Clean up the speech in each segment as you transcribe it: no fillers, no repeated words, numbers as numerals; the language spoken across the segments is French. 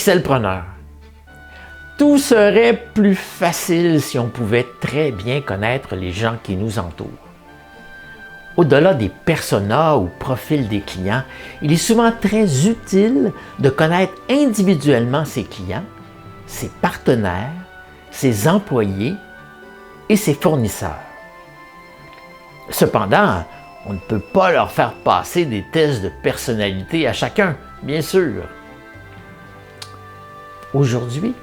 Excelpreneur. Tout serait plus facile si on pouvait très bien connaître les gens qui nous entourent. Au-delà des personas ou profils des clients, il est souvent très utile de connaître individuellement ses clients, ses partenaires, ses employés et ses fournisseurs. Cependant, on ne peut pas leur faire passer des tests de personnalité à chacun, bien sûr. Aujourd'hui,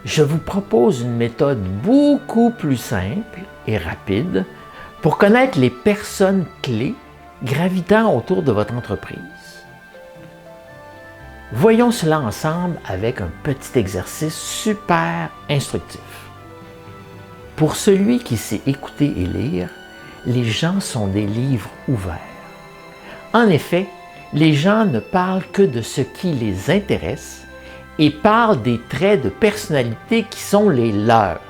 je vous propose une méthode beaucoup plus simple et rapide pour connaître les personnes clés gravitant autour de votre entreprise. Voyons cela ensemble avec un petit exercice super instructif. Pour celui qui sait écouter et lire, les gens sont des livres ouverts. En effet, les gens ne parlent que de ce qui les intéresse et parlent des traits de personnalité qui sont les leurs.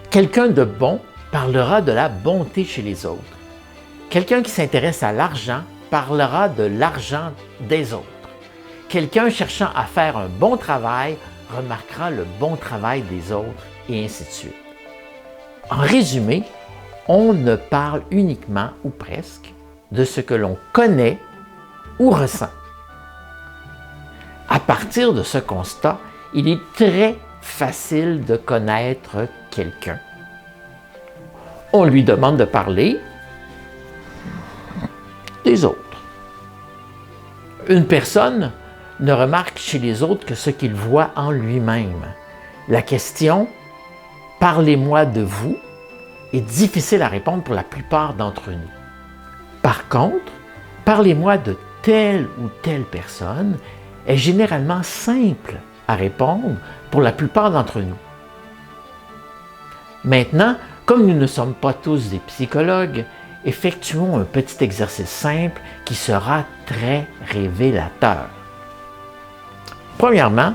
Quelqu'un de bon parlera de la bonté chez les autres. Quelqu'un qui s'intéresse à l'argent parlera de l'argent des autres. Quelqu'un cherchant à faire un bon travail remarquera le bon travail des autres, et ainsi de suite. En résumé, on ne parle uniquement, ou presque, de ce que l'on connaît ou ressent. À partir de ce constat, il est très facile de connaître quelqu'un. On lui demande de parler des autres. Une personne ne remarque chez les autres que ce qu'il voit en lui-même. La question « Parlez-moi de vous » est difficile à répondre pour la plupart d'entre nous. Par contre, « Parlez-moi de telle ou telle personne » est généralement simple à répondre pour la plupart d'entre nous. Maintenant, comme nous ne sommes pas tous des psychologues, effectuons un petit exercice simple qui sera très révélateur. Premièrement,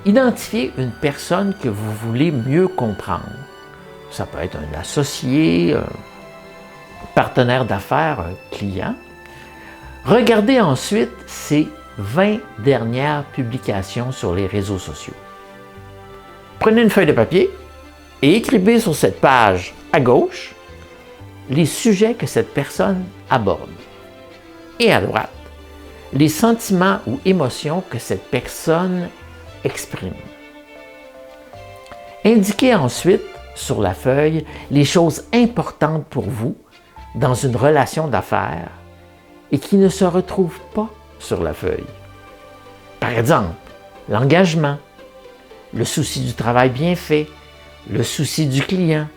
identifiez une personne que vous voulez mieux comprendre. Ça peut être un associé, un partenaire d'affaires, un client. Regardez ensuite ses 20 dernières publications sur les réseaux sociaux. Prenez une feuille de papier et écrivez sur cette page à gauche les sujets que cette personne aborde et à droite les sentiments ou émotions que cette personne exprime. Indiquez ensuite sur la feuille les choses importantes pour vous dans une relation d'affaires et qui ne se retrouvent pas sur la feuille. Par exemple, l'engagement, le souci du travail bien fait, le souci du client,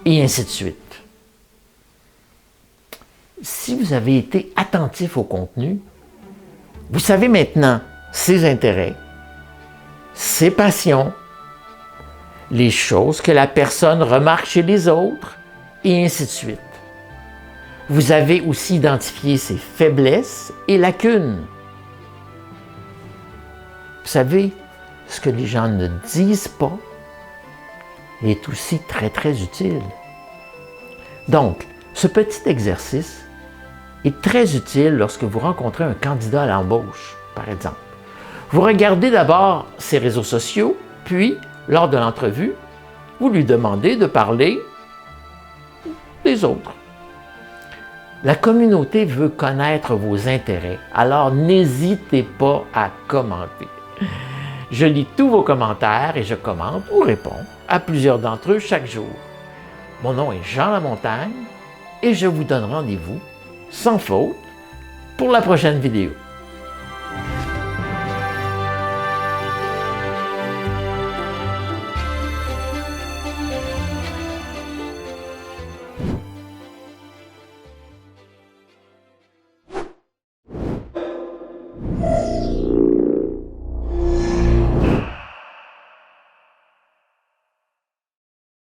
et ainsi de suite. Si vous avez été attentif au contenu, vous savez maintenant ses intérêts, ses passions, les choses que la personne remarque chez les autres, et ainsi de suite. Vous avez aussi identifié ses faiblesses et lacunes. Vous savez, ce que les gens ne disent pas est aussi très, très utile. Donc, ce petit exercice est très utile lorsque vous rencontrez un candidat à l'embauche, par exemple. Vous regardez d'abord ses réseaux sociaux, puis, lors de l'entrevue, vous lui demandez de parler des autres. La communauté veut connaître vos intérêts, alors n'hésitez pas à commenter. Je lis tous vos commentaires et je commente ou réponds à plusieurs d'entre eux chaque jour. Mon nom est Jean Lamontagne et je vous donne rendez-vous, sans faute, pour la prochaine vidéo.